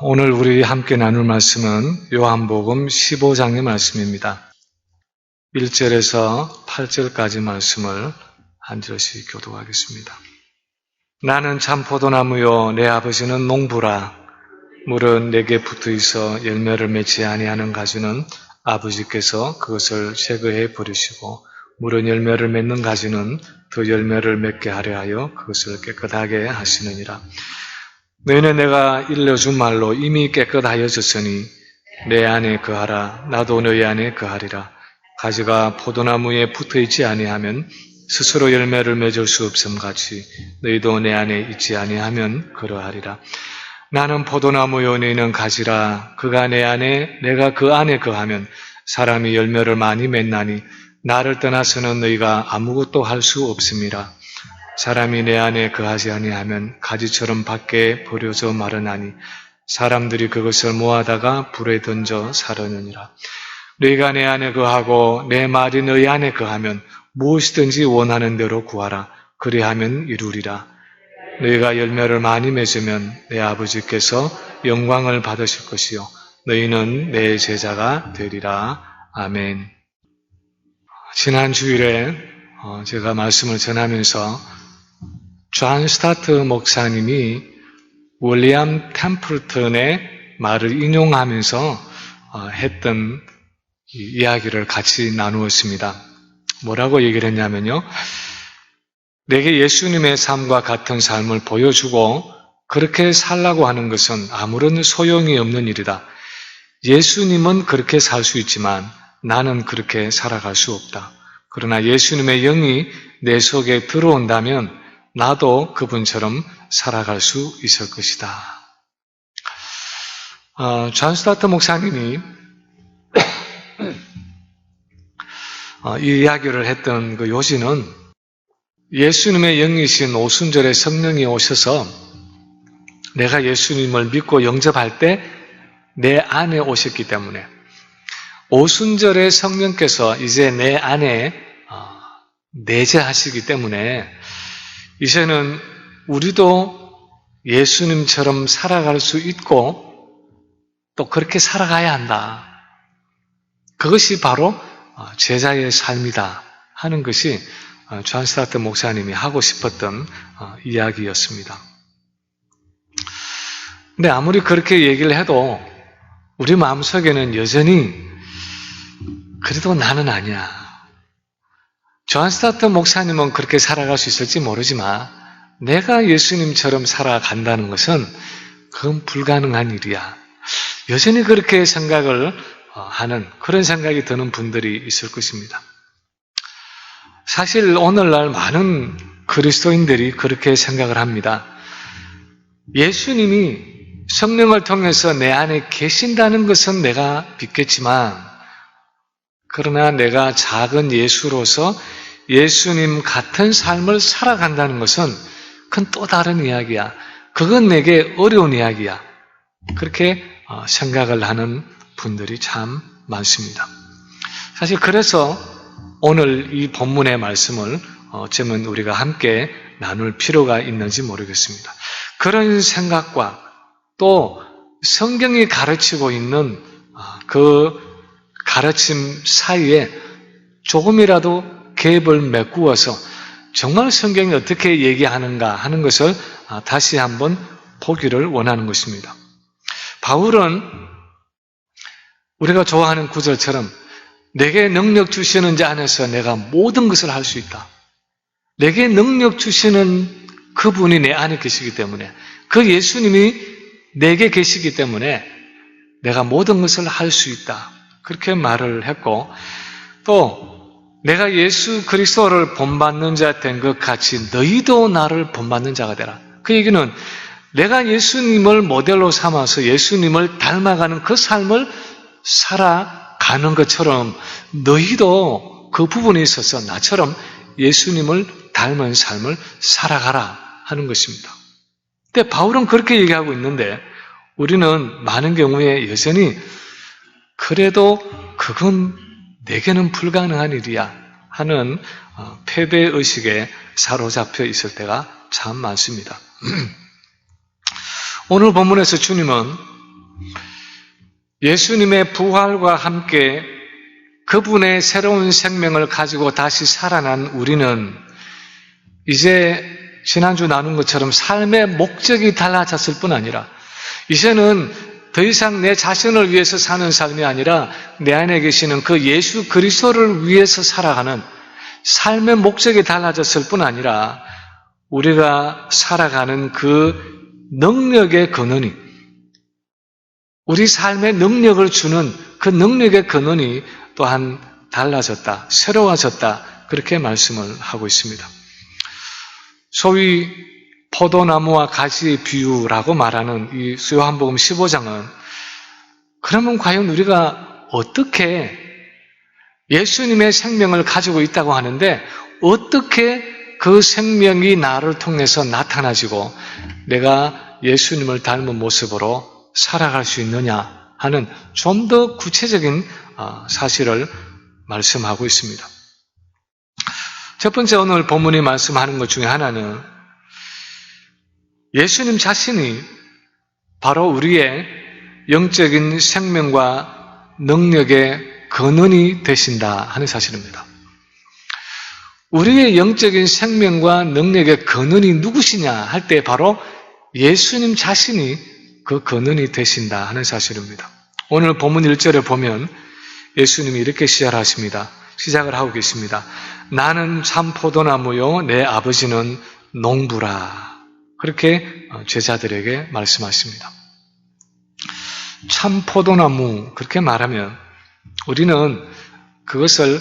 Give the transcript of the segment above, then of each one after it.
오늘 우리 함께 나눌 말씀은 요한복음 15장의 말씀입니다. 1절에서 8절까지 말씀을 한 절씩 교독하겠습니다. 나는 참 포도나무요 내 아버지는 농부라. 물은 내게 붙어있어 열매를 맺지 아니하는 가지는 아버지께서 그것을 제거해 버리시고 물은 열매를 맺는 가지는 더 열매를 맺게 하려 하여 그것을 깨끗하게 하시느니라. 너희는 내가 일러준 말로 이미 깨끗하여졌으니 내 안에 거하라. 나도 너희 안에 거하리라. 가지가 포도나무에 붙어있지 아니하면 스스로 열매를 맺을 수 없음같이 너희도 내 안에 있지 아니하면 그러하리라. 나는 포도나무요 너희는 가지라. 그가 내 안에 내가 그 안에 거하면 사람이 열매를 많이 맺나니 나를 떠나서는 너희가 아무것도 할 수 없음이라. 사람이 내 안에 거하지 아니하면 가지처럼 밖에 버려져 마르나니 사람들이 그것을 모아다가 불에 던져 사르느니라. 너희가 내 안에 거하고 내 말이 너희 안에 거하면 무엇이든지 원하는 대로 구하라. 그리하면 이루리라. 너희가 열매를 많이 맺으면 내 아버지께서 영광을 받으실 것이요 너희는 내 제자가 되리라. 아멘. 지난 주일에 제가 말씀을 전하면서 존 스타트 목사님이 윌리엄 템플턴의 말을 인용하면서 했던 이야기를 같이 나누었습니다. 뭐라고 얘기를 했냐면요. 내게 예수님의 삶과 같은 삶을 보여주고 그렇게 살라고 하는 것은 아무런 소용이 없는 일이다. 예수님은 그렇게 살 수 있지만 나는 그렇게 살아갈 수 없다. 그러나 예수님의 영이 내 속에 들어온다면 나도 그분처럼 살아갈 수 있을 것이다. 존 스타트 목사님이 이 이야기를 했던 그 요지는 예수님의 영이신 오순절에 성령이 오셔서 내가 예수님을 믿고 영접할 때 내 안에 오셨기 때문에 오순절에 성령께서 이제 내 안에 내재하시기 때문에 이제는 우리도 예수님처럼 살아갈 수 있고 또 그렇게 살아가야 한다. 그것이 바로 제자의 삶이다 하는 것이 존 스타트 목사님이 하고 싶었던 이야기였습니다. 근데 아무리 그렇게 얘기를 해도 우리 마음속에는 여전히 그래도 나는 아니야. 존 스타트 목사님은 그렇게 살아갈 수 있을지 모르지만 내가 예수님처럼 살아간다는 것은 그건 불가능한 일이야. 여전히 그렇게 생각을 하는 그런 생각이 드는 분들이 있을 것입니다. 사실 오늘날 많은 그리스도인들이 그렇게 생각을 합니다. 예수님이 성령을 통해서 내 안에 계신다는 것은 내가 믿겠지만 그러나 내가 작은 예수로서 예수님 같은 삶을 살아간다는 것은 그건 또 다른 이야기야. 그건 내게 어려운 이야기야. 그렇게 생각을 하는 분들이 참 많습니다. 사실 그래서 오늘 이 본문의 말씀을 어쩌면 우리가 함께 나눌 필요가 있는지 모르겠습니다. 그런 생각과 또 성경이 가르치고 있는 그 가르침 사이에 조금이라도 갭을 메꾸어서 정말 성경이 어떻게 얘기하는가 하는 것을 다시 한번 보기를 원하는 것입니다. 바울은 우리가 좋아하는 구절처럼 내게 능력 주시는 자 안에서 내가 모든 것을 할 수 있다. 내게 능력 주시는 그분이 내 안에 계시기 때문에 그 예수님이 내게 계시기 때문에 내가 모든 것을 할 수 있다. 그렇게 말을 했고 또 내가 예수 그리스도를 본받는 자 된 것 같이 너희도 나를 본받는 자가 되라. 그 얘기는 내가 예수님을 모델로 삼아서 예수님을 닮아가는 그 삶을 살아가는 것처럼 너희도 그 부분에 있어서 나처럼 예수님을 닮은 삶을 살아가라 하는 것입니다. 근데 바울은 그렇게 얘기하고 있는데 우리는 많은 경우에 여전히 그래도 그건 내게는 불가능한 일이야 하는 패배의식에 사로잡혀 있을 때가 참 많습니다. 오늘 본문에서 주님은 예수님의 부활과 함께 그분의 새로운 생명을 가지고 다시 살아난 우리는 이제 지난주 나눈 것처럼 삶의 목적이 달라졌을 뿐 아니라 이제는 더 이상 내 자신을 위해서 사는 삶이 아니라 내 안에 계시는 그 예수 그리스도를 위해서 살아가는 삶의 목적이 달라졌을 뿐 아니라 우리가 살아가는 그 능력의 근원이, 우리 삶의 능력을 주는 그 능력의 근원이 또한 달라졌다, 새로워졌다, 그렇게 말씀을 하고 있습니다. 소위 포도나무와 가지의 비유라고 말하는 이 요한복음 15장은 그러면 과연 우리가 어떻게 예수님의 생명을 가지고 있다고 하는데 어떻게 그 생명이 나를 통해서 나타나지고 내가 예수님을 닮은 모습으로 살아갈 수 있느냐 하는 좀 더 구체적인 사실을 말씀하고 있습니다. 첫 번째 오늘 본문이 말씀하는 것 중에 하나는 예수님 자신이 바로 우리의 영적인 생명과 능력의 근원이 되신다 하는 사실입니다. 우리의 영적인 생명과 능력의 근원이 누구시냐 할 때 바로 예수님 자신이 그 근원이 되신다 하는 사실입니다. 오늘 본문 1절에 보면 예수님이 이렇게 시작하십니다. 시작을 하고 계십니다. 나는 참 포도나무요 내 아버지는 농부라. 그렇게 제자들에게 말씀하십니다. 참 포도나무 그렇게 말하면 우리는 그것을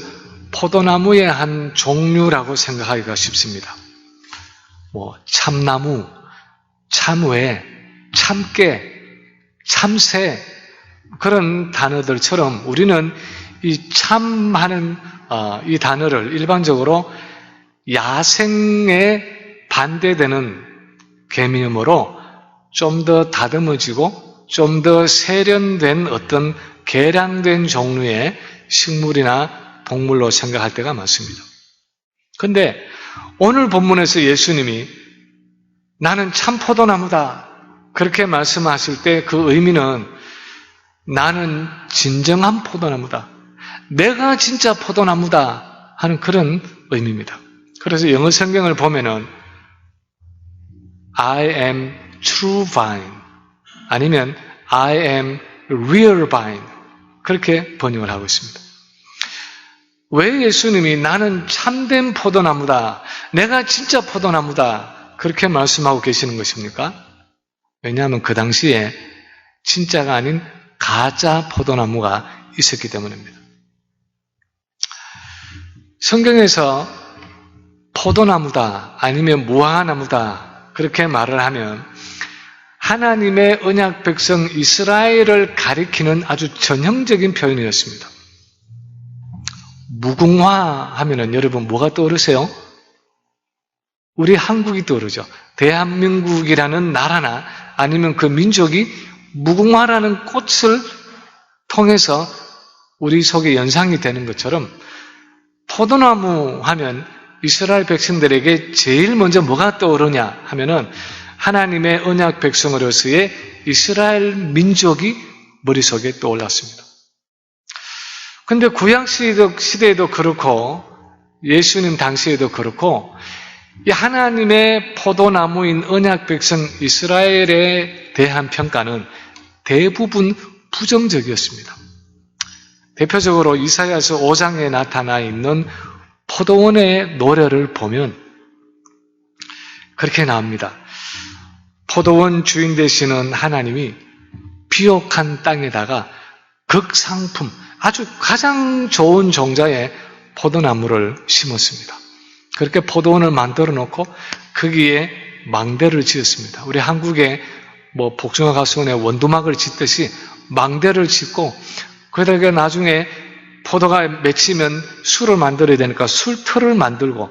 포도나무의 한 종류라고 생각하기가 쉽습니다. 참나무, 참외, 참깨, 참새 그런 단어들처럼 우리는 이 참하는 이 단어를 일반적으로 야생에 반대되는 개념으로 좀 더 다듬어지고 좀 더 세련된 어떤 개량된 종류의 식물이나 동물로 생각할 때가 많습니다. 그런데 오늘 본문에서 예수님이 나는 참 포도나무다 그렇게 말씀하실 때 그 의미는 나는 진정한 포도나무다. 내가 진짜 포도나무다 하는 그런 의미입니다. 그래서 영어 성경을 보면은 I am true vine 아니면 I am real vine 그렇게 번역을 하고 있습니다. 왜 예수님이 나는 참된 포도나무다, 내가 진짜 포도나무다 그렇게 말씀하고 계시는 것입니까? 왜냐하면 그 당시에 진짜가 아닌 가짜 포도나무가 있었기 때문입니다. 성경에서 포도나무다 아니면 무화과나무다 그렇게 말을 하면 하나님의 언약 백성 이스라엘을 가리키는 아주 전형적인 표현이었습니다. 무궁화 하면은 여러분 뭐가 떠오르세요? 우리 한국이 떠오르죠. 대한민국이라는 나라나 아니면 그 민족이 무궁화라는 꽃을 통해서 우리 속에 연상이 되는 것처럼 포도나무 하면 이스라엘 백성들에게 제일 먼저 뭐가 떠오르냐 하면은 하나님의 언약 백성으로서의 이스라엘 민족이 머릿속에 떠올랐습니다. 그런데 구약 시대에도 그렇고 예수님 당시에도 그렇고 이 하나님의 포도나무인 언약 백성 이스라엘에 대한 평가는 대부분 부정적이었습니다. 대표적으로 이사야서 5장에 나타나 있는 포도원의 노래를 보면 그렇게 나옵니다. 포도원 주인 되시는 하나님이 비옥한 땅에다가 극상품, 아주 가장 좋은 종자의 포도나무를 심었습니다. 그렇게 포도원을 만들어 놓고 거기에 망대를 지었습니다. 우리 한국에 복숭아 가수원에 원두막을 짓듯이 망대를 짓고 거기다가 나중에 포도가 맺히면 술을 만들어야 되니까 술틀을 만들고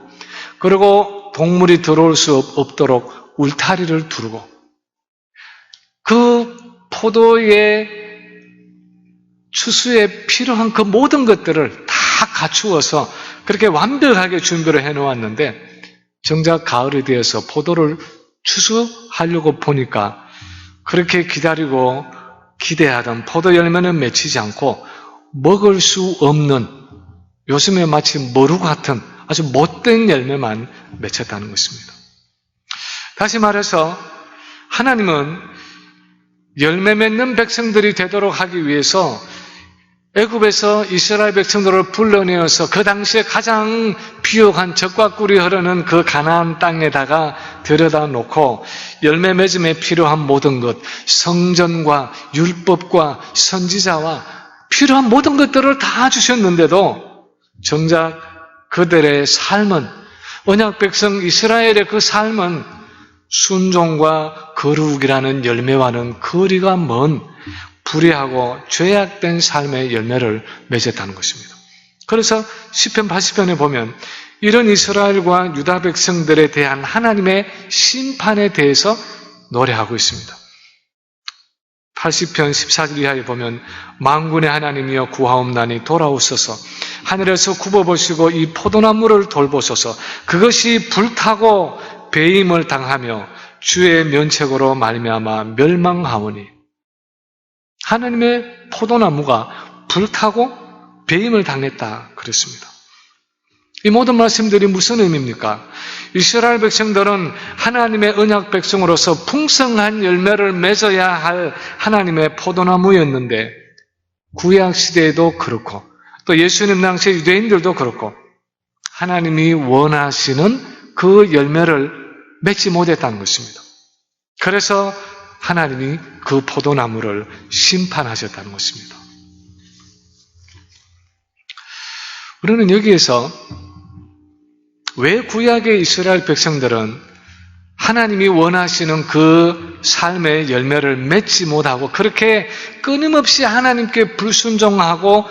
그리고 동물이 들어올 수 없도록 울타리를 두르고 그 포도의 추수에 필요한 그 모든 것들을 다 갖추어서 그렇게 완벽하게 준비를 해놓았는데 정작 가을이 되어서 포도를 추수하려고 보니까 그렇게 기다리고 기대하던 포도 열매는 맺히지 않고 먹을 수 없는, 요즘에 마치 머루 같은 아주 못된 열매만 맺혔다는 것입니다. 다시 말해서 하나님은 열매 맺는 백성들이 되도록 하기 위해서 애굽에서 이스라엘 백성들을 불러내어서 그 당시에 가장 비옥한 젖과 꿀이 흐르는 그 가나안 땅에다가 들여다 놓고 열매 맺음에 필요한 모든 것, 성전과 율법과 선지자와 필요한 모든 것들을 다 주셨는데도 정작 그들의 삶은, 언약 백성 이스라엘의 그 삶은 순종과 거룩이라는 열매와는 거리가 먼 불의하고 죄악된 삶의 열매를 맺었다는 것입니다. 그래서 시편 80편에 보면 이런 이스라엘과 유다 백성들에 대한 하나님의 심판에 대해서 노래하고 있습니다. 80편 14절 이하에 보면 만군의 하나님이여 구하옵나니 돌아오소서, 하늘에서 굽어보시고 이 포도나무를 돌보소서, 그것이 불타고 배임을 당하며 주의 면책으로 말미암아 멸망하오니. 하나님의 포도나무가 불타고 배임을 당했다 그랬습니다. 이 모든 말씀들이 무슨 의미입니까? 이스라엘 백성들은 하나님의 언약 백성으로서 풍성한 열매를 맺어야 할 하나님의 포도나무였는데, 구약 시대에도 그렇고 또 예수님 당시 유대인들도 그렇고 하나님이 원하시는 그 열매를 맺지 못했다는 것입니다. 그래서 하나님이 그 포도나무를 심판하셨다는 것입니다. 우리는 여기에서 왜 구약의 이스라엘 백성들은 하나님이 원하시는 그 삶의 열매를 맺지 못하고 그렇게 끊임없이 하나님께 불순종하고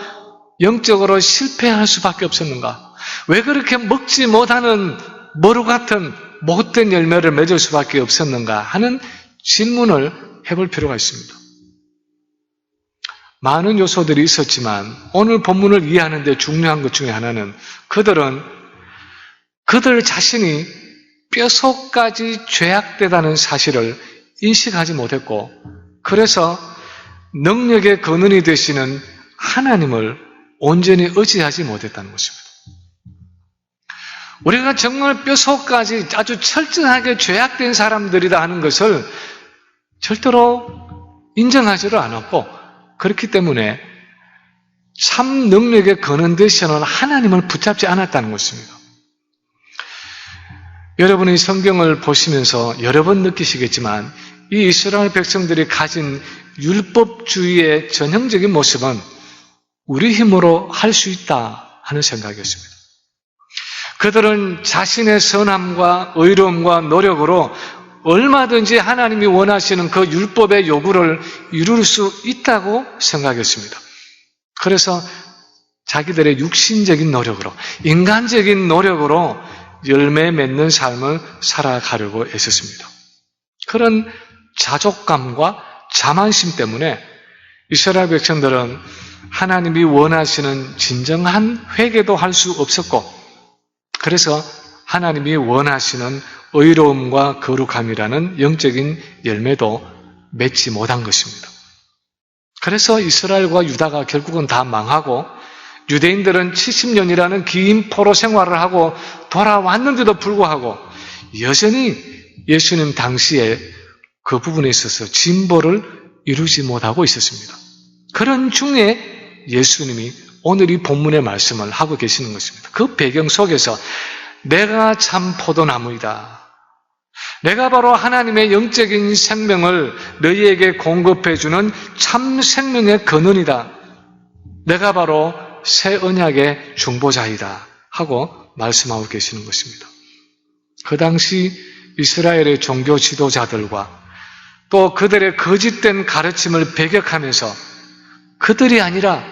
영적으로 실패할 수밖에 없었는가? 왜 그렇게 먹지 못하는 머루 같은 못된 열매를 맺을 수밖에 없었는가 하는 질문을 해볼 필요가 있습니다. 많은 요소들이 있었지만 오늘 본문을 이해하는 데 중요한 것 중에 하나는 그들 자신이 뼛속까지 죄악되다는 사실을 인식하지 못했고, 그래서 능력의 근원이 되시는 하나님을 온전히 의지하지 못했다는 것입니다. 우리가 정말 뼛속까지 아주 철저하게 죄악된 사람들이다 하는 것을 절대로 인정하지를 않았고, 그렇기 때문에 참 능력의 근원 되시는 하나님을 붙잡지 않았다는 것입니다. 여러분이 성경을 보시면서 여러 번 느끼시겠지만 이 이스라엘 백성들이 가진 율법주의의 전형적인 모습은 우리 힘으로 할 수 있다 하는 생각이었습니다. 그들은 자신의 선함과 의로움과 노력으로 얼마든지 하나님이 원하시는 그 율법의 요구를 이룰 수 있다고 생각했습니다. 그래서 자기들의 육신적인 노력으로, 인간적인 노력으로 열매 맺는 삶을 살아가려고 애썼습니다. 그런 자족감과 자만심 때문에 이스라엘 백성들은 하나님이 원하시는 진정한 회개도 할 수 없었고, 그래서 하나님이 원하시는 의로움과 거룩함이라는 영적인 열매도 맺지 못한 것입니다. 그래서 이스라엘과 유다가 결국은 다 망하고 유대인들은 70년이라는 긴 포로 생활을 하고 돌아왔는데도 불구하고 여전히 예수님 당시에 그 부분에 있어서 진보를 이루지 못하고 있었습니다. 그런 중에 예수님이 오늘 이 본문의 말씀을 하고 계시는 것입니다. 그 배경 속에서 내가 참 포도나무이다. 내가 바로 하나님의 영적인 생명을 너희에게 공급해주는 참 생명의 근원이다. 내가 바로 새 언약의 중보자이다 하고 말씀하고 계시는 것입니다. 그 당시 이스라엘의 종교 지도자들과 또 그들의 거짓된 가르침을 배격하면서 그들이 아니라,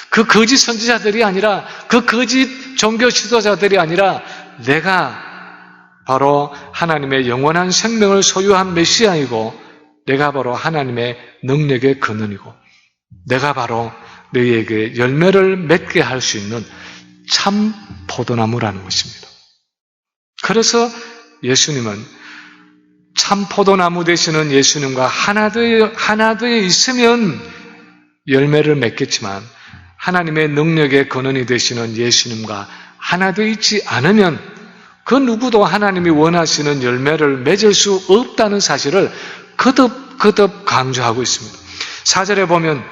그 거짓 선지자들이 아니라, 그 거짓 종교 지도자들이 아니라 내가 바로 하나님의 영원한 생명을 소유한 메시아이고 내가 바로 하나님의 능력의 근원이고 내가 바로 너희에게 열매를 맺게 할 수 있는 참 포도나무라는 것입니다. 그래서 예수님은 참 포도나무 되시는 예수님과 하나 되어 있으면 열매를 맺겠지만 하나님의 능력의 근원이 되시는 예수님과 하나 되어 있지 않으면 그 누구도 하나님이 원하시는 열매를 맺을 수 없다는 사실을 거듭 강조하고 있습니다. 4절에 보면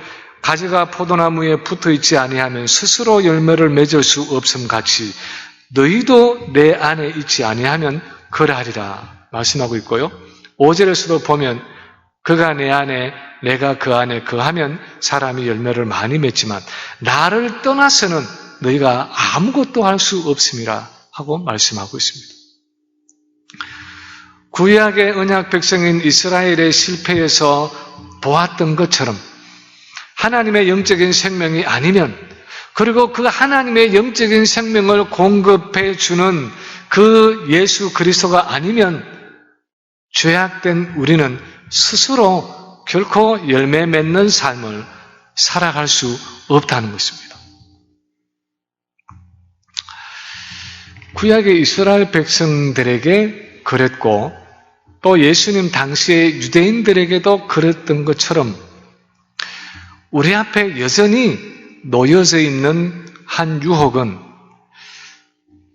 가지가 포도나무에 붙어 있지 아니하면 스스로 열매를 맺을 수 없음 같이 너희도 내 안에 있지 아니하면 그러하리라 말씀하고 있고요. 5절에서도 보면 그가 내 안에 내가 그 안에 거하면 사람이 열매를 많이 맺지만 나를 떠나서는 너희가 아무것도 할 수 없음이라 하고 말씀하고 있습니다. 구약의 언약 백성인 이스라엘의 실패에서 보았던 것처럼 하나님의 영적인 생명이 아니면 그리고 그 하나님의 영적인 생명을 공급해 주는 그 예수 그리스도가 아니면 죄악된 우리는 스스로 결코 열매 맺는 삶을 살아갈 수 없다는 것입니다. 구약의 이스라엘 백성들에게 그랬고 또 예수님 당시의 유대인들에게도 그랬던 것처럼 우리 앞에 여전히 놓여져 있는 한 유혹은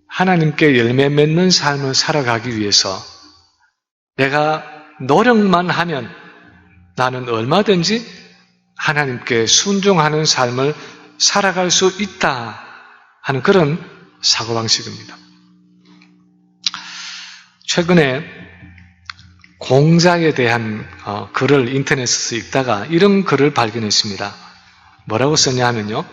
하나님께 열매 맺는 삶을 살아가기 위해서 내가 노력만 하면 나는 얼마든지 하나님께 순종하는 삶을 살아갈 수 있다 하는 그런 사고방식입니다. 최근에 공자에 대한 글을 인터넷에서 읽다가 이런 글을 발견했습니다. 뭐라고 썼냐 하면요.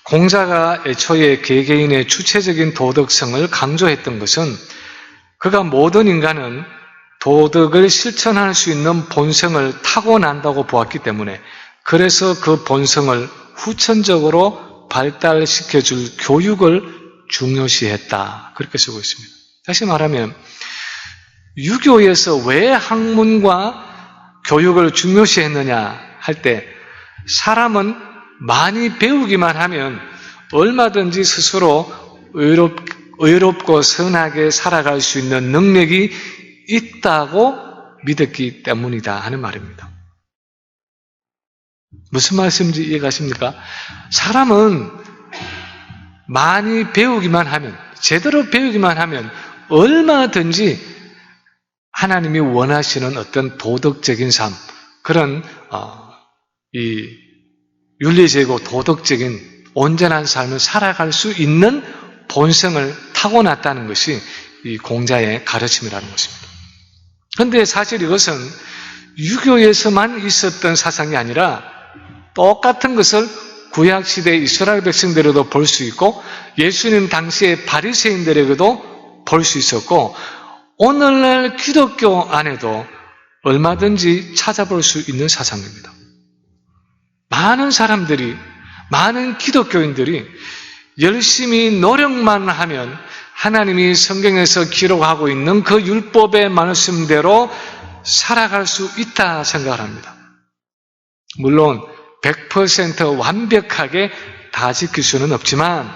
공자가 애초에 개개인의 주체적인 도덕성을 강조했던 것은 그가 모든 인간은 도덕을 실천할 수 있는 본성을 타고난다고 보았기 때문에 그래서 그 본성을 후천적으로 발달시켜줄 교육을 중요시했다. 그렇게 쓰고 있습니다. 다시 말하면 유교에서 왜 학문과 교육을 중요시했느냐 할 때 사람은 많이 배우기만 하면 얼마든지 스스로 의롭고 선하게 살아갈 수 있는 능력이 있다고 믿었기 때문이다 하는 말입니다. 무슨 말씀인지 이해가십니까? 사람은 많이 배우기만 하면, 제대로 배우기만 하면 얼마든지 하나님이 원하시는 어떤 도덕적인 삶, 그런 이 윤리적이고 도덕적인 온전한 삶을 살아갈 수 있는 본성을 타고났다는 것이 이 공자의 가르침이라는 것입니다. 그런데 사실 이것은 유교에서만 있었던 사상이 아니라 똑같은 것을 구약시대 이스라엘 백성들에도 볼 수 있고 예수님 당시의 바리새인들에게도 볼 수 있었고 오늘날 기독교 안에도 얼마든지 찾아볼 수 있는 사상입니다. 많은 사람들이, 많은 기독교인들이 열심히 노력만 하면 하나님이 성경에서 기록하고 있는 그 율법의 말씀대로 살아갈 수 있다 생각을 합니다. 물론 100% 완벽하게 다 지킬 수는 없지만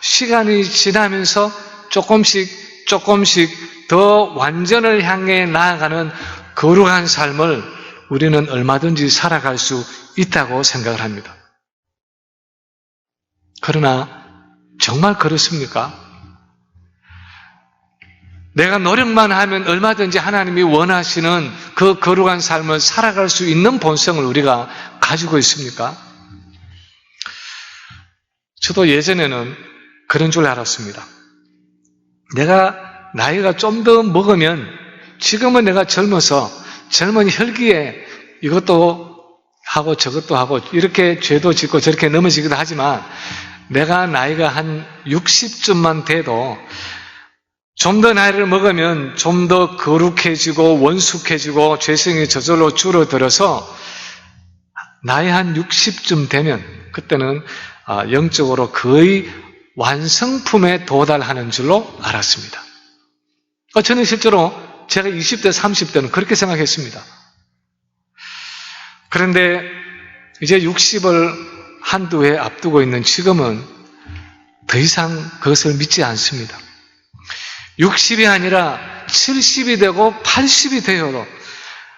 시간이 지나면서 조금씩 더 완전을 향해 나아가는 거룩한 삶을 우리는 얼마든지 살아갈 수 있다고 생각을 합니다. 그러나 정말 그렇습니까? 내가 노력만 하면 얼마든지 하나님이 원하시는 그 거룩한 삶을 살아갈 수 있는 본성을 우리가 가지고 있습니까? 저도 예전에는 그런 줄 알았습니다. 내가 나이가 좀 더 먹으면 지금은 내가 젊어서 젊은 혈기에 이것도 하고 저것도 하고 이렇게 죄도 짓고 저렇게 넘어지기도 하지만 내가 나이가 한 60쯤만 돼도 좀 더 나이를 먹으면 좀 더 거룩해지고 원숙해지고 죄성이 저절로 줄어들어서 나이 한 60쯤 되면 그때는 영적으로 거의 완성품에 도달하는 줄로 알았습니다. 저는 실제로 제가 20대, 30대는 그렇게 생각했습니다. 그런데 이제 60을 한두 해 앞두고 있는 지금은 더 이상 그것을 믿지 않습니다. 60이 아니라 70이 되고 80이 되어도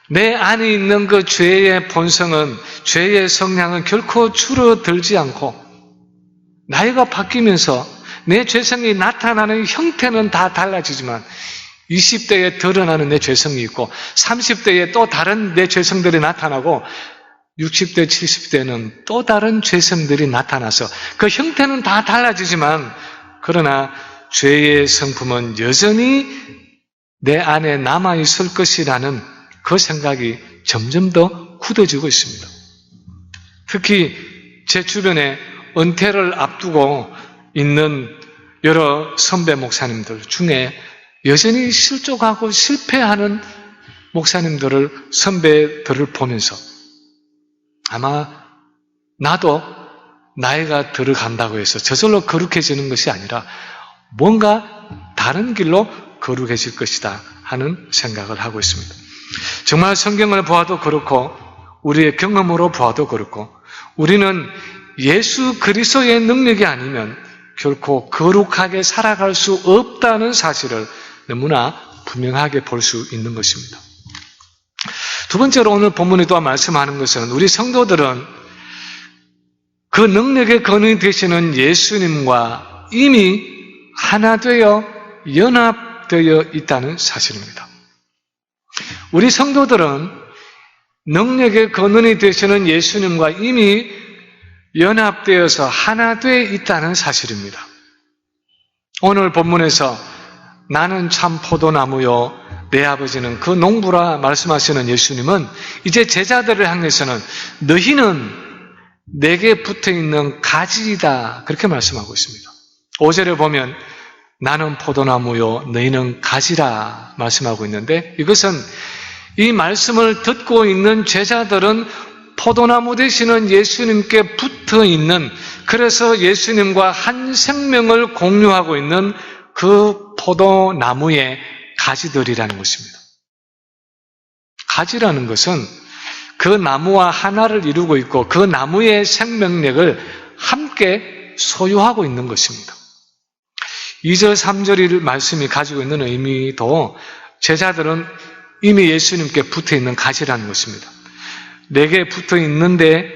내 안에 있는 그 죄의 본성은, 죄의 성향은 결코 줄어들지 않고 나이가 바뀌면서 내 죄성이 나타나는 형태는 다 달라지지만 20대에 드러나는 내 죄성이 있고 30대에 또 다른 내 죄성들이 나타나고 60대, 70대는 또 다른 죄성들이 나타나서 그 형태는 다 달라지지만 그러나 죄의 성품은 여전히 내 안에 남아있을 것이라는 그 생각이 점점 더 굳어지고 있습니다. 특히 제 주변에 은퇴를 앞두고 있는 여러 선배 목사님들 중에 여전히 실족하고 실패하는 목사님들을, 선배들을 보면서 아마 나도 나이가 들어간다고 해서 저절로 거룩해지는 것이 아니라 뭔가 다른 길로 거룩해질 것이다 하는 생각을 하고 있습니다. 정말 성경을 보아도 그렇고 우리의 경험으로 보아도 그렇고 우리는 예수 그리스도의 능력이 아니면 결코 거룩하게 살아갈 수 없다는 사실을 너무나 분명하게 볼 수 있는 것입니다. 두 번째로 오늘 본문에 또 말씀하는 것은 우리 성도들은 그 능력의 근원이 되시는 예수님과 이미 하나 되어 연합되어 있다는 사실입니다. 우리 성도들은 능력의 근원이 되시는 예수님과 이미 연합되어서 하나 되어 있다는 사실입니다. 오늘 본문에서 나는 참 포도나무요 내 아버지는 그 농부라 말씀하시는 예수님은 이제 제자들을 향해서는 너희는 내게 붙어있는 가지이다 그렇게 말씀하고 있습니다. 5절에 보면 나는 포도나무요 너희는 가지라 말씀하고 있는데 이것은 이 말씀을 듣고 있는 제자들은 포도나무 되시는 예수님께 붙어있는, 그래서 예수님과 한 생명을 공유하고 있는 그 포도나무의 가지들이라는 것입니다. 가지라는 것은 그 나무와 하나를 이루고 있고 그 나무의 생명력을 함께 소유하고 있는 것입니다. 2절, 3절 말씀이 가지고 있는 의미도 제자들은 이미 예수님께 붙어있는 가지라는 것입니다. 내게 붙어있는데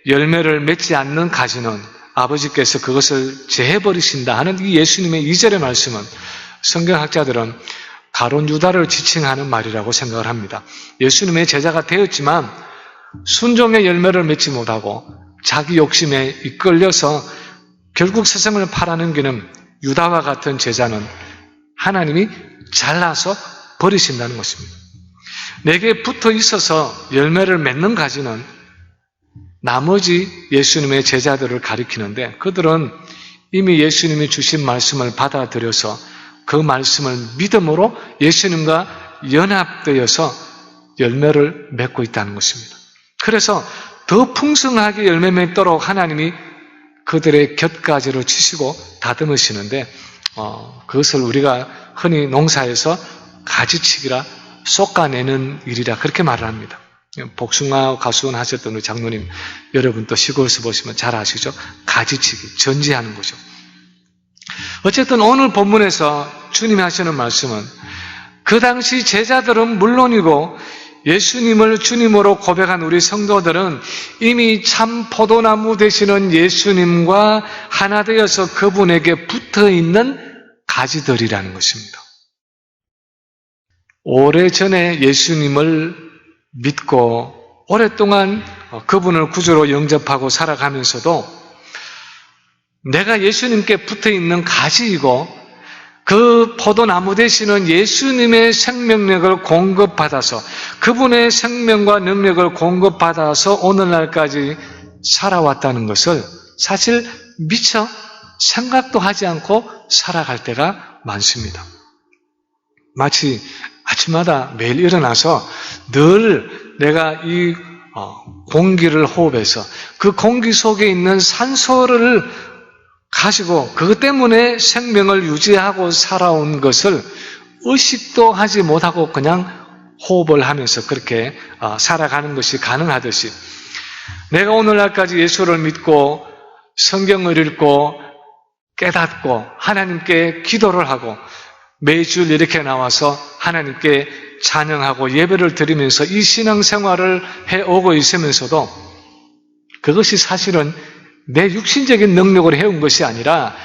열매를 맺지 않는 가지는 아버지께서 그것을 제해버리신다 하는 이 예수님의 2절의 말씀은 성경학자들은 가룟 유다를 지칭하는 말이라고 생각을 합니다. 예수님의 제자가 되었지만 순종의 열매를 맺지 못하고 자기 욕심에 이끌려서 결국 세상을 팔아넘기는 유다와 같은 제자는 하나님이 잘라서 버리신다는 것입니다. 내게 붙어 있어서 열매를 맺는 가지는 나머지 예수님의 제자들을 가리키는데 그들은 이미 예수님이 주신 말씀을 받아들여서 그 말씀을 믿음으로 예수님과 연합되어서 열매를 맺고 있다는 것입니다. 그래서 더 풍성하게 열매 맺도록 하나님이 그들의 곁가지로 치시고 다듬으시는데 그것을 우리가 흔히 농사에서 가지치기라 솎아내는 일이라 그렇게 말을 합니다. 복숭아 가수원 하셨던 우리 장로님 여러분 또 시골에서 보시면 잘 아시죠? 가지치기, 전지하는 거죠. 어쨌든 오늘 본문에서 주님이 하시는 말씀은 그 당시 제자들은 물론이고 예수님을 주님으로 고백한 우리 성도들은 이미 참 포도나무 되시는 예수님과 하나 되어서 그분에게 붙어있는 가지들이라는 것입니다. 오래전에 예수님을 믿고 오랫동안 그분을 구주로 영접하고 살아가면서도 내가 예수님께 붙어있는 가지이고 그 포도나무 되시는 예수님의 생명력을 공급받아서 그분의 생명과 능력을 공급받아서 오늘날까지 살아왔다는 것을 사실 미처 생각도 하지 않고 살아갈 때가 많습니다. 마치 아침마다 매일 일어나서 늘 내가 이 공기를 호흡해서 그 공기 속에 있는 산소를 가지고 그것 때문에 생명을 유지하고 살아온 것을 의식도 하지 못하고 그냥 호흡을 하면서 그렇게 살아가는 것이 가능하듯이 내가 오늘날까지 예수를 믿고 성경을 읽고 깨닫고 하나님께 기도를 하고 매주 이렇게 나와서 하나님께 찬양하고 예배를 드리면서 이 신앙생활을 해오고 있으면서도 그것이 사실은 내 육신적인 능력으로 해온 것이 아니라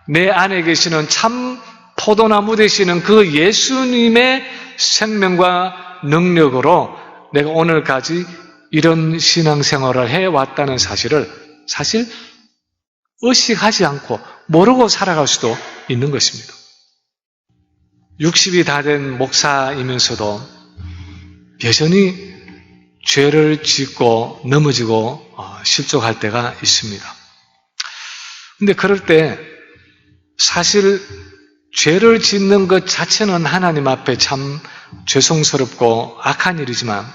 내 안에 계시는 참 포도나무 되시는 그 예수님의 생명과 능력으로 내가 오늘까지 이런 신앙생활을 해왔다는 사실을 사실 의식하지 않고 모르고 살아갈 수도 있는 것입니다. 60이 다 된 목사이면서도 여전히 죄를 짓고 넘어지고 실족할 때가 있습니다. 근데 그럴 때 사실 죄를 짓는 것 자체는 하나님 앞에 참 죄송스럽고 악한 일이지만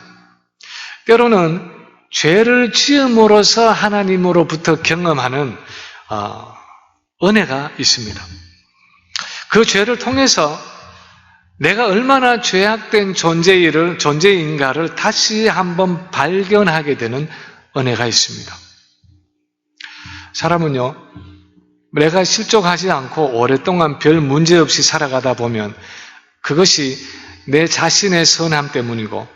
때로는 죄를 지음으로써 하나님으로부터 경험하는 은혜가 있습니다. 그 죄를 통해서 내가 얼마나 죄악된 존재인가를 다시 한번 발견하게 되는 은혜가 있습니다. 사람은요, 내가 실족하지 않고 오랫동안 별 문제 없이 살아가다 보면 그것이 내 자신의 선함 때문이고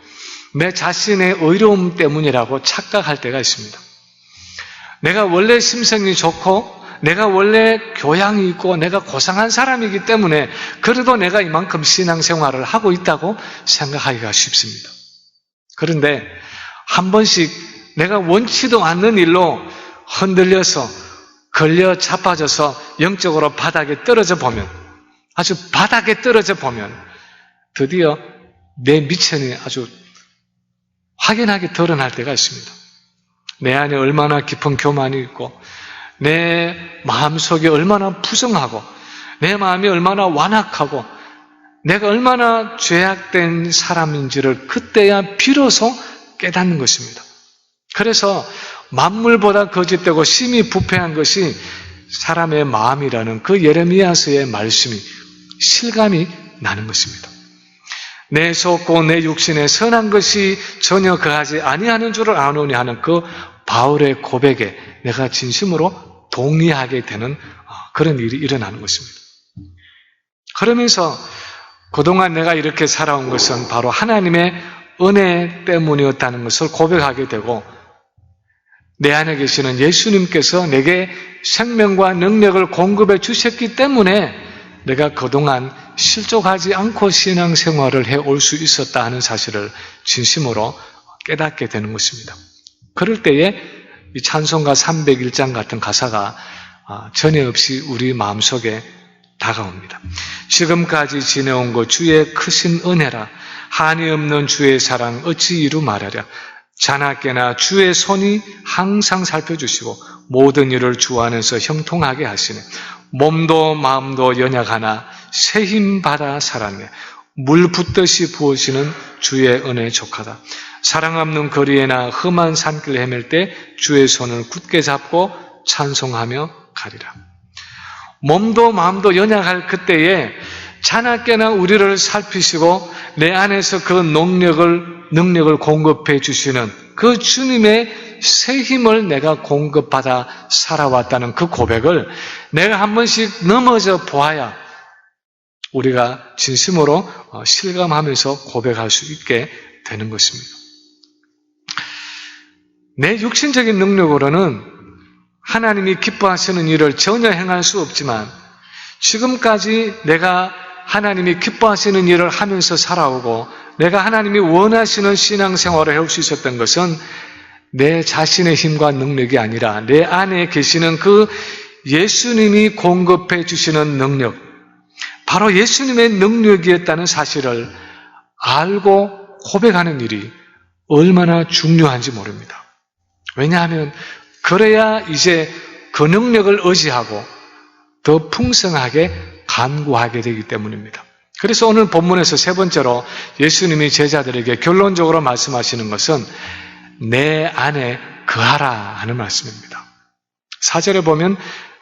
내 자신의 의로움 때문이라고 착각할 때가 있습니다. 내가 원래 심성이 좋고 내가 원래 교양이 있고 내가 고상한 사람이기 때문에 그래도 내가 이만큼 신앙생활을 하고 있다고 생각하기가 쉽습니다. 그런데 한 번씩 내가 원치도 않는 일로 흔들려서 걸려 자빠져서 영적으로 바닥에 떨어져 보면, 아주 바닥에 떨어져 보면 드디어 내 미천이 아주 확연하게 드러날 때가 있습니다. 내 안에 얼마나 깊은 교만이 있고 내 마음속에 얼마나 부정하고 내 마음이 얼마나 완악하고 내가 얼마나 죄악된 사람인지를 그때야 비로소 깨닫는 것입니다. 그래서 만물보다 거짓되고 심히 부패한 것이 사람의 마음이라는 그 예레미야서의 말씀이 실감이 나는 것입니다. 내 속고 내 육신에 선한 것이 전혀 거하지 아니하는 줄을 아노니 하는 그 바울의 고백에 내가 진심으로 동의하게 되는 그런 일이 일어나는 것입니다. 그러면서 그동안 내가 이렇게 살아온 것은 바로 하나님의 은혜 때문이었다는 것을 고백하게 되고 내 안에 계시는 예수님께서 내게 생명과 능력을 공급해 주셨기 때문에 내가 그동안 실족하지 않고 신앙생활을 해올 수 있었다 하는 사실을 진심으로 깨닫게 되는 것입니다. 그럴 때에 이 찬송가 301장 같은 가사가 전에 없이 우리 마음속에 다가옵니다. 지금까지 지내온 것 주의 크신 은혜라 한이 없는 주의 사랑 어찌 이루 말하랴 자나깨나 주의 손이 항상 살펴주시고 모든 일을 주 안에서 형통하게 하시네. 몸도 마음도 연약하나 새 힘 받아 살았네. 물 붓듯이 부으시는 주의 은혜 족하다. 사랑 없는 거리에나 험한 산길 헤맬 때 주의 손을 굳게 잡고 찬송하며 가리라. 몸도 마음도 연약할 그때에 자나깨나 우리를 살피시고 내 안에서 그 능력을 공급해 주시는 그 주님의 새 힘을 내가 공급받아 살아왔다는 그 고백을 내가 한 번씩 넘어져 보아야 우리가 진심으로 실감하면서 고백할 수 있게 되는 것입니다. 내 육신적인 능력으로는 하나님이 기뻐하시는 일을 전혀 행할 수 없지만 지금까지 내가 하나님이 기뻐하시는 일을 하면서 살아오고 내가 하나님이 원하시는 신앙생활을 해올 수 있었던 것은 내 자신의 힘과 능력이 아니라 내 안에 계시는 그 예수님이 공급해 주시는 능력, 바로 예수님의 능력이었다는 사실을 알고 고백하는 일이 얼마나 중요한지 모릅니다. 왜냐하면 그래야 이제 그 능력을 의지하고 더 풍성하게 간구하게 되기 때문입니다. 그래서 오늘 본문에서 세 번째로 예수님이 제자들에게 결론적으로 말씀하시는 것은 내 안에 거하라 하는 말씀입니다. 4절에 보면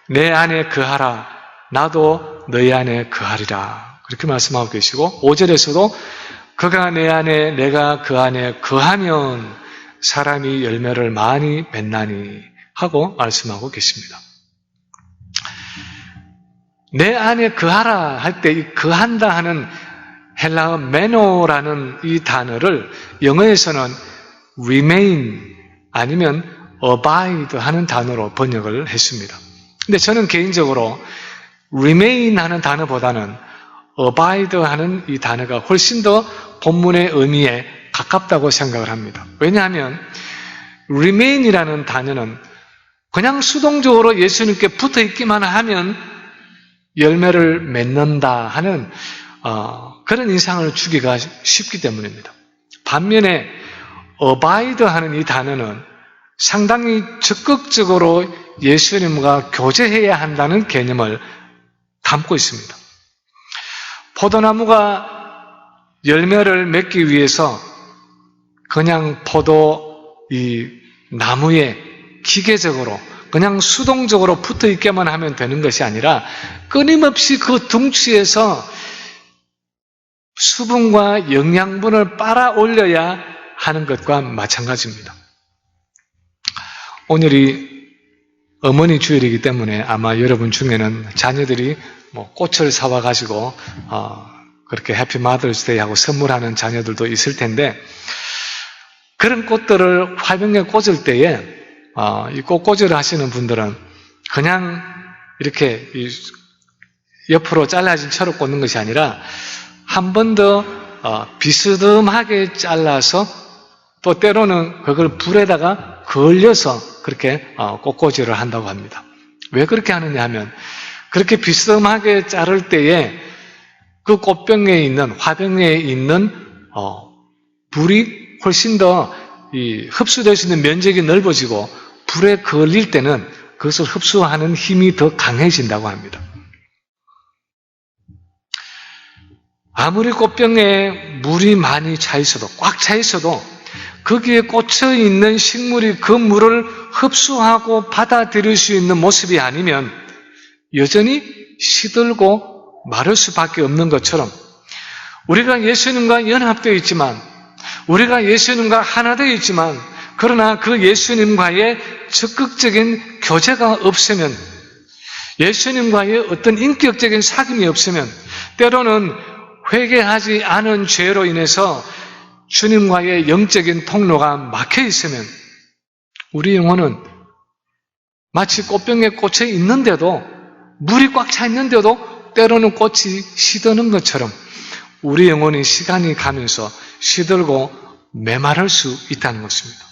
내 안에 거하라 나도 너희 안에 거하리라 그렇게 말씀하고 계시고 5절에서도 그가 내 안에 내가 그 안에 거하면 사람이 열매를 많이 맺나니 하고 말씀하고 계십니다. 내 안에 거하라 할 때 이 거한다 하는 헬라어 메노라는 이 단어를 영어에서는 remain 아니면 abide 하는 단어로 번역을 했습니다. 근데 저는 개인적으로 remain 하는 단어보다는 abide 하는 이 단어가 훨씬 더 본문의 의미에 가깝다고 생각을 합니다. 왜냐하면 remain이라는 단어는 그냥 수동적으로 예수님께 붙어 있기만 하면 열매를 맺는다 하는 그런 인상을 주기가 쉽기 때문입니다. 반면에 abide 하는 이 단어는 상당히 적극적으로 예수님과 교제해야 한다는 개념을 담고 있습니다. 포도나무가 열매를 맺기 위해서 그냥 포도 이 나무에 기계적으로 그냥 수동적으로 붙어 있게만 하면 되는 것이 아니라 끊임없이 그 둥치에서 수분과 영양분을 빨아 올려야 하는 것과 마찬가지입니다. 오늘이 어머니 주일이기 때문에 아마 여러분 중에는 자녀들이 꽃을 사와 가지고 그렇게 해피 마더스데이 하고 선물하는 자녀들도 있을 텐데, 그런 꽃들을 화병에 꽂을 때에 이 꽃꽂이를 하시는 분들은 그냥 이렇게 옆으로 잘라진 채로 꽂는 것이 아니라 한 번 더 비스듬하게 잘라서 또 때로는 그걸 불에다가 걸려서 그렇게 꽃꽂이를 한다고 합니다. 왜 그렇게 하느냐 하면 그렇게 비스듬하게 자를 때에 그 꽃병에 있는 화병에 있는 불이 훨씬 더 흡수될 수 있는 면적이 넓어지고 불에 걸릴 때는 그것을 흡수하는 힘이 더 강해진다고 합니다. 아무리 꽃병에 물이 많이 차 있어도, 꽉 차 있어도 거기에 꽂혀 있는 식물이 그 물을 흡수하고 받아들일 수 있는 모습이 아니면 여전히 시들고 마를 수밖에 없는 것처럼, 우리가 예수님과 연합되어 있지만, 우리가 예수님과 하나 되어 있지만, 그러나 그 예수님과의 적극적인 교제가 없으면, 예수님과의 어떤 인격적인 사귐이 없으면, 때로는 회개하지 않은 죄로 인해서 주님과의 영적인 통로가 막혀 있으면 우리 영혼은 마치 꽃병에 꽂혀 있는데도, 물이 꽉 차 있는데도 때로는 꽃이 시드는 것처럼 우리 영혼이 시간이 가면서 시들고 메마를 수 있다는 것입니다.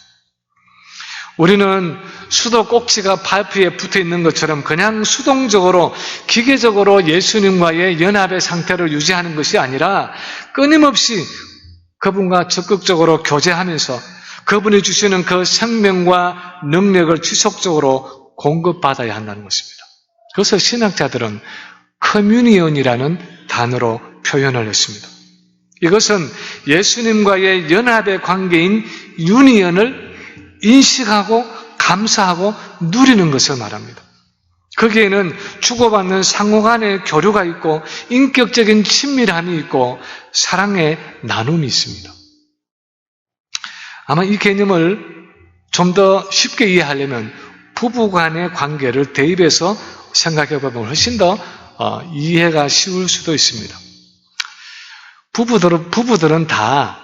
우리는 수도 꼭지가 파이프에 붙어 있는 것처럼 그냥 수동적으로 기계적으로 예수님과의 연합의 상태를 유지하는 것이 아니라 끊임없이 그분과 적극적으로 교제하면서 그분이 주시는 그 생명과 능력을 지속적으로 공급받아야 한다는 것입니다. 그래서 신학자들은 커뮤니언이라는 단어로 표현을 했습니다. 이것은 예수님과의 연합의 관계인 유니언을 인식하고 감사하고 누리는 것을 말합니다. 거기에는 주고받는 상호간의 교류가 있고 인격적인 친밀함이 있고 사랑의 나눔이 있습니다. 아마 이 개념을 좀 더 쉽게 이해하려면 부부간의 관계를 대입해서 생각해 보면 훨씬 더 이해가 쉬울 수도 있습니다. 부부들은 다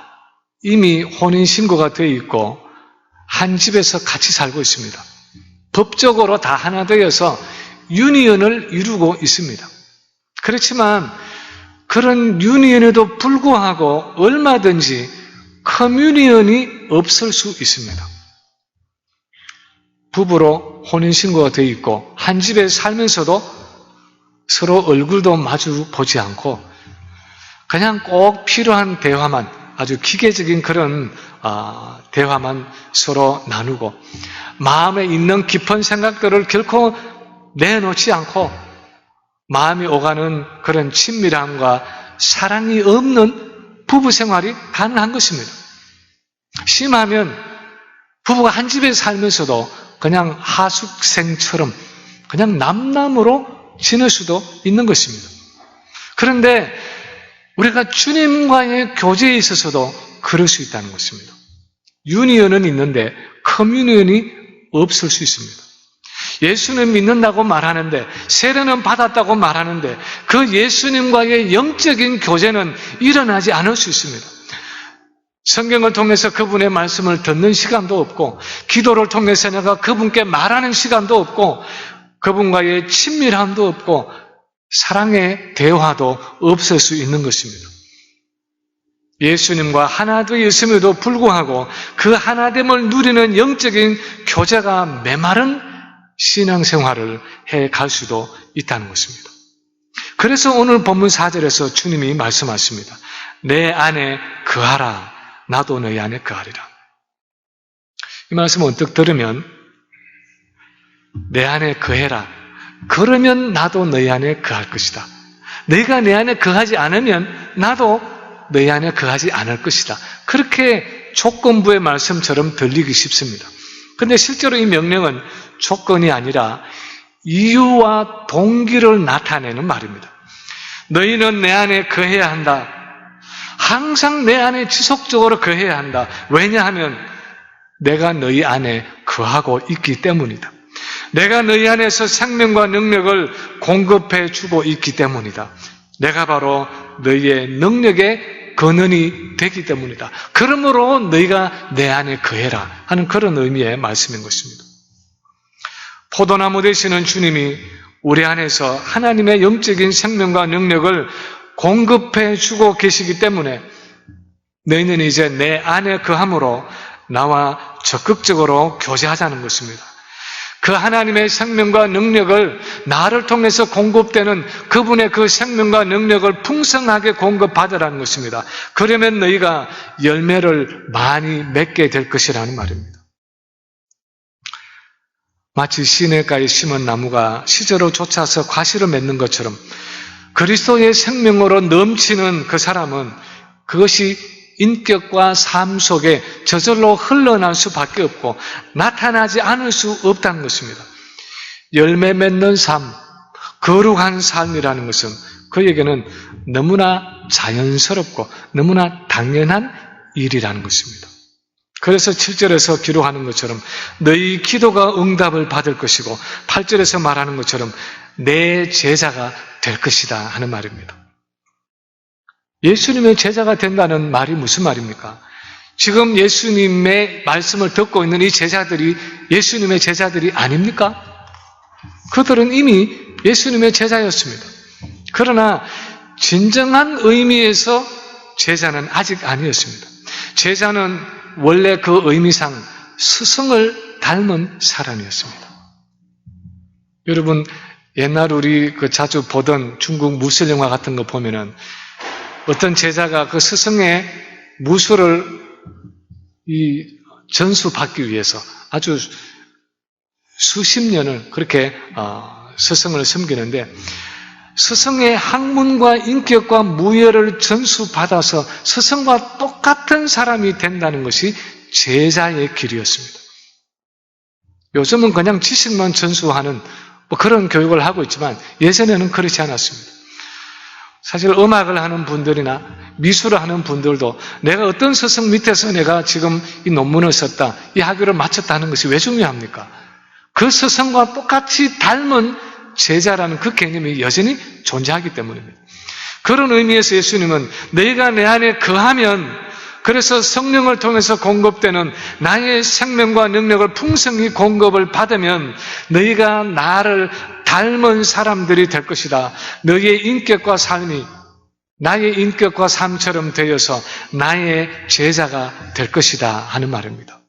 이미 혼인신고가 되어 있고 한 집에서 같이 살고 있습니다. 법적으로 다 하나 되어서 유니언을 이루고 있습니다. 그렇지만 그런 유니언에도 불구하고 얼마든지 커뮤니언이 없을 수 있습니다. 부부로 혼인신고가 되어 있고 한 집에 살면서도 서로 얼굴도 마주 보지 않고 그냥 꼭 필요한 대화만, 아주 기계적인 그런 대화만 서로 나누고 마음에 있는 깊은 생각들을 결코 내놓지 않고 마음이 오가는 그런 친밀함과 사랑이 없는 부부 생활이 가능한 것입니다. 심하면 부부가 한 집에 살면서도 그냥 하숙생처럼 그냥 남남으로 지낼 수도 있는 것입니다. 그런데 우리가 주님과의 교제에 있어서도 그럴 수 있다는 것입니다. 유니언은 있는데 커뮤니언이 없을 수 있습니다. 예수는 믿는다고 말하는데, 세례는 받았다고 말하는데, 그 예수님과의 영적인 교제는 일어나지 않을 수 있습니다. 성경을 통해서 그분의 말씀을 듣는 시간도 없고, 기도를 통해서 내가 그분께 말하는 시간도 없고, 그분과의 친밀함도 없고, 사랑의 대화도 없을 수 있는 것입니다. 예수님과 하나 되었음에도 불구하고 그 하나됨을 누리는 영적인 교제가 메마른 신앙생활을 해갈 수도 있다는 것입니다. 그래서 오늘 본문 4절에서 주님이 말씀하십니다. 내 안에 거하라. 나도 너희 안에 거하리라. 이 말씀을 언뜻 들으면 내 안에 거해라. 그러면 나도 너희 안에 거할 것이다. 너희가 내 안에 거하지 않으면 나도 너희 안에 거하지 않을 것이다. 그렇게 조건부의 말씀처럼 들리기 쉽습니다. 그런데 실제로 이 명령은 조건이 아니라 이유와 동기를 나타내는 말입니다. 너희는 내 안에 거해야 한다. 항상 내 안에 지속적으로 거해야 한다. 왜냐하면 내가 너희 안에 거하고 있기 때문이다. 내가 너희 안에서 생명과 능력을 공급해 주고 있기 때문이다. 내가 바로 너희의 능력의 근원이 되기 때문이다. 그러므로 너희가 내 안에 거해라 하는 그런 의미의 말씀인 것입니다. 포도나무 되시는 주님이 우리 안에서 하나님의 영적인 생명과 능력을 공급해 주고 계시기 때문에 너희는 이제 내 안에 거함으로 나와 적극적으로 교제하자는 것입니다. 그 하나님의 생명과 능력을 나를 통해서 공급되는 그분의 그 생명과 능력을 풍성하게 공급받으라는 것입니다. 그러면 너희가 열매를 많이 맺게 될 것이라는 말입니다. 마치 시냇가에 심은 나무가 시저로 쫓아서 과실을 맺는 것처럼 그리스도의 생명으로 넘치는 그 사람은 그것이 인격과 삶 속에 저절로 흘러날 수밖에 없고 나타나지 않을 수 없다는 것입니다. 열매 맺는 삶, 거룩한 삶이라는 것은 그에게는 너무나 자연스럽고 너무나 당연한 일이라는 것입니다. 그래서 7절에서 기록하는 것처럼 너희 기도가 응답을 받을 것이고 8절에서 말하는 것처럼 내 제자가 될 것이다 하는 말입니다. 예수님의 제자가 된다는 말이 무슨 말입니까? 지금 예수님의 말씀을 듣고 있는 이 제자들이 예수님의 제자들이 아닙니까? 그들은 이미 예수님의 제자였습니다. 그러나 진정한 의미에서 제자는 아직 아니었습니다. 제자는 원래 그 의미상 스승을 닮은 사람이었습니다. 여러분, 옛날 우리 자주 보던 중국 무술 영화 같은 거 보면은 어떤 제자가 그 스승의 무술을 전수받기 위해서 아주 수십 년을 그렇게 스승을 섬기는데 스승의 학문과 인격과 무예를 전수받아서 스승과 똑같은 사람이 된다는 것이 제자의 길이었습니다. 요즘은 그냥 지식만 전수하는 그런 교육을 하고 있지만 예전에는 그렇지 않았습니다. 사실 음악을 하는 분들이나 미술을 하는 분들도 내가 어떤 스승 밑에서 내가 지금 이 논문을 썼다, 이 학위를 마쳤다 하는 것이 왜 중요합니까? 그 스승과 똑같이 닮은 제자라는 그 개념이 여전히 존재하기 때문입니다. 그런 의미에서 예수님은 너희가 내 안에 거하면, 그래서 성령을 통해서 공급되는 나의 생명과 능력을 풍성히 공급을 받으면 너희가 나를 닮은 사람들이 될 것이다. 너희의 인격과 삶이 나의 인격과 삶처럼 되어서 나의 제자가 될 것이다 하는 말입니다.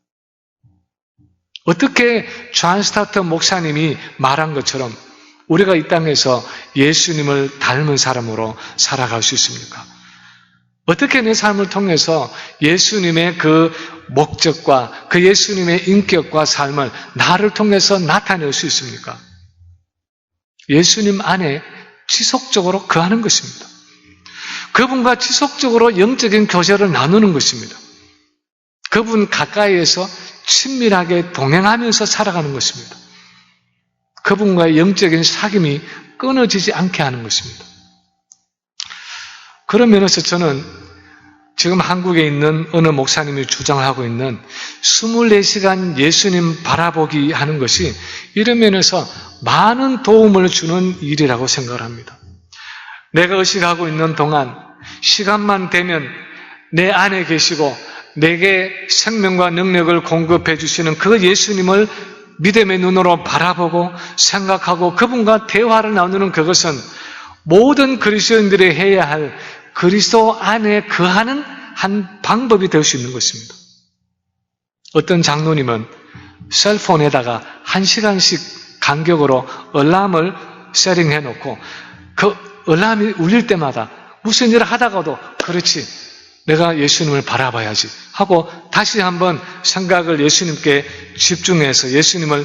어떻게 존 스타트 목사님이 말한 것처럼 우리가 이 땅에서 예수님을 닮은 사람으로 살아갈 수 있습니까? 어떻게 내 삶을 통해서 예수님의 그 목적과 그 예수님의 인격과 삶을 나를 통해서 나타낼 수 있습니까? 예수님 안에 지속적으로 거하는 것입니다. 그분과 지속적으로 영적인 교제를 나누는 것입니다. 그분 가까이에서 친밀하게 동행하면서 살아가는 것입니다. 그분과의 영적인 사귐이 끊어지지 않게 하는 것입니다. 그런 면에서 저는 지금 한국에 있는 어느 목사님이 주장하고 있는 24시간 예수님 바라보기 하는 것이 이런 면에서 많은 도움을 주는 일이라고 생각을 합니다. 내가 의식하고 있는 동안 시간만 되면 내 안에 계시고 내게 생명과 능력을 공급해 주시는 그 예수님을 믿음의 눈으로 바라보고 생각하고 그분과 대화를 나누는 그것은 모든 그리스도인들이 해야 할 그리스도 안에 거하는 한 방법이 될 수 있는 것입니다. 어떤 장로님은 셀폰에다가 1시간씩 간격으로 알람을 세팅해 놓고 그 알람이 울릴 때마다 무슨 일을 하다가도 그렇지, 내가 예수님을 바라봐야지 하고 다시 한번 생각을 예수님께 집중해서 예수님을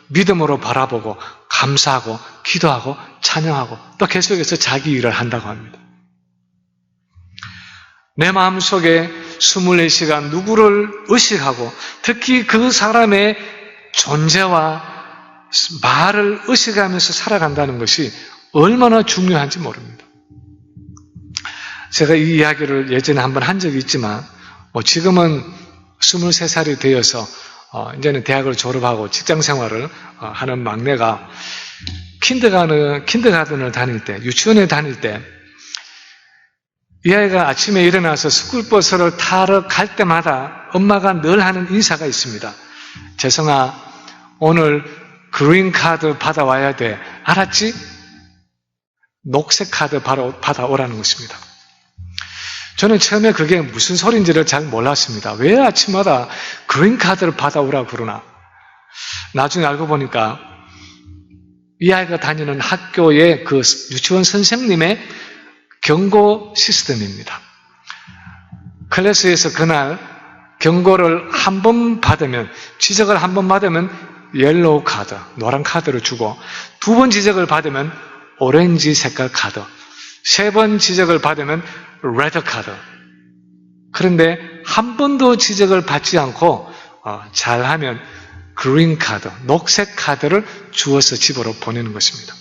믿음으로 바라보고 감사하고 기도하고 찬양하고 또 계속해서 자기 일을 한다고 합니다. 내 마음속에 24시간 누구를 의식하고 특히 그 사람의 존재와 말을 의식하면서 살아간다는 것이 얼마나 중요한지 모릅니다. 제가 이 이야기를 예전에 한번 한 적이 있지만 지금은 23살이 되어서 이제는 대학을 졸업하고 직장 생활을 하는 막내가 킨더가든을 다닐 때, 유치원에 다닐 때 이 아이가 아침에 일어나서 스쿨버스를 타러 갈 때마다 엄마가 늘 하는 인사가 있습니다. 재성아, 오늘 그린카드 받아와야 돼. 알았지? 녹색 카드 받아오라는 것입니다. 저는 처음에 그게 무슨 소리인지를 잘 몰랐습니다. 왜 아침마다 그린카드를 받아오라고 그러나? 나중에 알고 보니까 이 아이가 다니는 학교의 그 유치원 선생님의 경고 시스템입니다. 클래스에서 그날 경고를 한 번 받으면, 지적을 한 번 받으면 옐로우 카드, 노란 카드를 주고 2번 지적을 받으면 오렌지 색깔 카드, 3번 지적을 받으면 레드 카드. 그런데 한 번도 지적을 받지 않고 잘하면 그린 카드, 녹색 카드를 주어서 집으로 보내는 것입니다.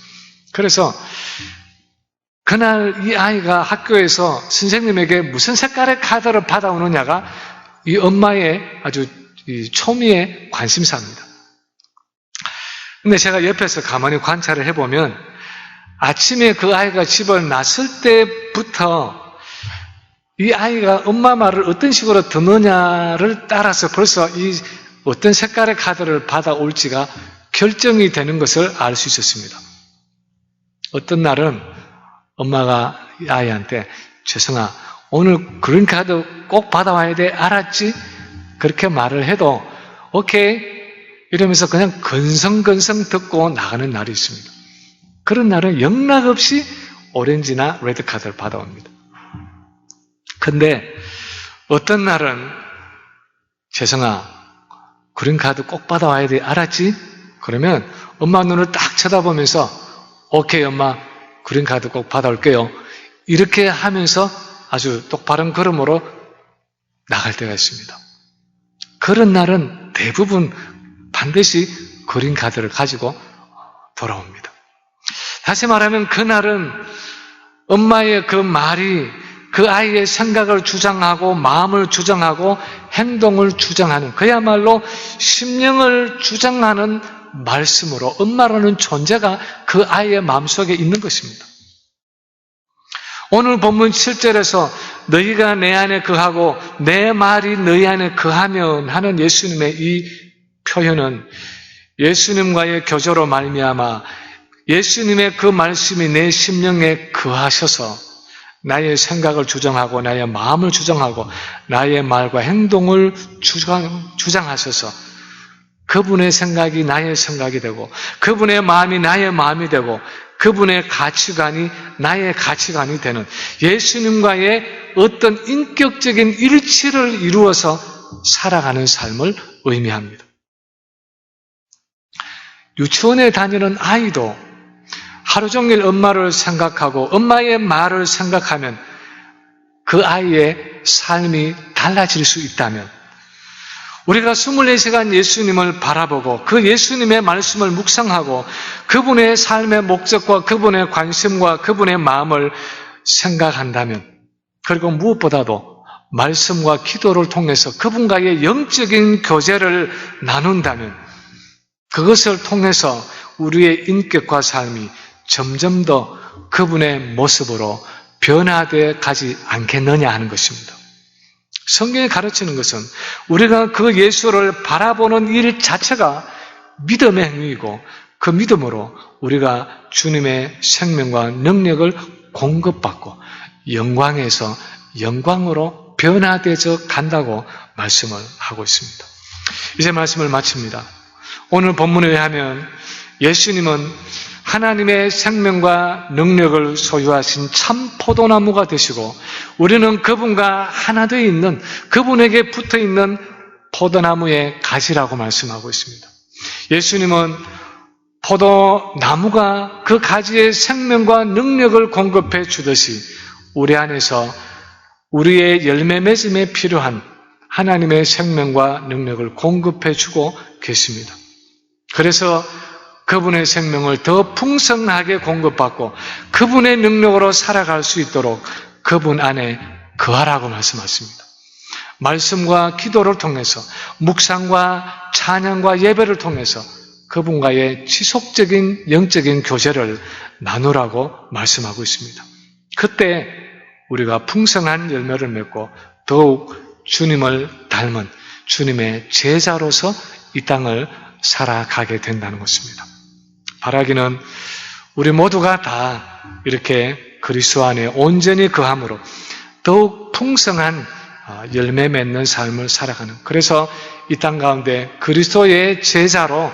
그래서 그날 이 아이가 학교에서 선생님에게 무슨 색깔의 카드를 받아오느냐가 이 엄마의 아주 초미의 관심사입니다. 근데 제가 옆에서 가만히 관찰을 해보면 아침에 그 아이가 집을 나설 때부터 이 아이가 엄마 말을 어떤 식으로 듣느냐를 따라서 벌써 이 어떤 색깔의 카드를 받아올지가 결정이 되는 것을 알 수 있었습니다. 어떤 날은 엄마가 이 아이한테 재성아, 오늘 그린카드 꼭 받아와야 돼. 알았지? 그렇게 말을 해도 오케이 이러면서 그냥 건성건성 듣고 나가는 날이 있습니다. 그런 날은 영락없이 오렌지나 레드카드를 받아옵니다. 근데 어떤 날은 재성아, 그린카드 꼭 받아와야 돼. 알았지? 그러면 엄마 눈을 딱 쳐다보면서 오케이 엄마, 그린카드 꼭 받아올게요. 이렇게 하면서 아주 똑바른 걸음으로 나갈 때가 있습니다. 그런 날은 대부분 반드시 그린카드를 가지고 돌아옵니다. 다시 말하면 그날은 엄마의 그 말이 그 아이의 생각을 주장하고 마음을 주장하고 행동을 주장하는, 그야말로 심령을 주장하는 말씀으로 엄마라는 존재가 그 아이의 마음속에 있는 것입니다. 오늘 본문 7절에서 너희가 내 안에 거하고 내 말이 너희 안에 거하면 하는 예수님의 이 표현은 예수님과의 교제로 말미암아 예수님의 그 말씀이 내 심령에 거하셔서 나의 생각을 주장하고 나의 마음을 주장하고 나의 말과 행동을 주장하셔서 그분의 생각이 나의 생각이 되고 그분의 마음이 나의 마음이 되고 그분의 가치관이 나의 가치관이 되는 예수님과의 어떤 인격적인 일치를 이루어서 살아가는 삶을 의미합니다. 유치원에 다니는 아이도 하루 종일 엄마를 생각하고 엄마의 말을 생각하면 그 아이의 삶이 달라질 수 있다면, 우리가 24시간 예수님을 바라보고 그 예수님의 말씀을 묵상하고 그분의 삶의 목적과 그분의 관심과 그분의 마음을 생각한다면, 그리고 무엇보다도 말씀과 기도를 통해서 그분과의 영적인 교제를 나눈다면 그것을 통해서 우리의 인격과 삶이 점점 더 그분의 모습으로 변화되어 가지 않겠느냐 하는 것입니다. 성경이 가르치는 것은 우리가 그 예수를 바라보는 일 자체가 믿음의 행위이고 그 믿음으로 우리가 주님의 생명과 능력을 공급받고 영광에서 영광으로 변화되어 간다고 말씀을 하고 있습니다. 이제 말씀을 마칩니다. 오늘 본문에 의하면 예수님은 하나님의 생명과 능력을 소유하신 참 포도나무가 되시고 우리는 그분과 하나 되어 있는 그분에게 붙어 있는 포도나무의 가지라고 말씀하고 있습니다. 예수님은 포도나무가 그 가지의 생명과 능력을 공급해 주듯이 우리 안에서 우리의 열매 맺음에 필요한 하나님의 생명과 능력을 공급해 주고 계십니다. 그래서 그분의 생명을 더 풍성하게 공급받고 그분의 능력으로 살아갈 수 있도록 그분 안에 거하라고 말씀하십니다. 말씀과 기도를 통해서 묵상과 찬양과 예배를 통해서 그분과의 지속적인 영적인 교제를 나누라고 말씀하고 있습니다. 그때 우리가 풍성한 열매를 맺고 더욱 주님을 닮은 주님의 제자로서 이 땅을 살아가게 된다는 것입니다. 바라기는 우리 모두가 다 이렇게 그리스도 안에 온전히 거함으로 더욱 풍성한 열매 맺는 삶을 살아가는, 그래서 이 땅 가운데 그리스도의 제자로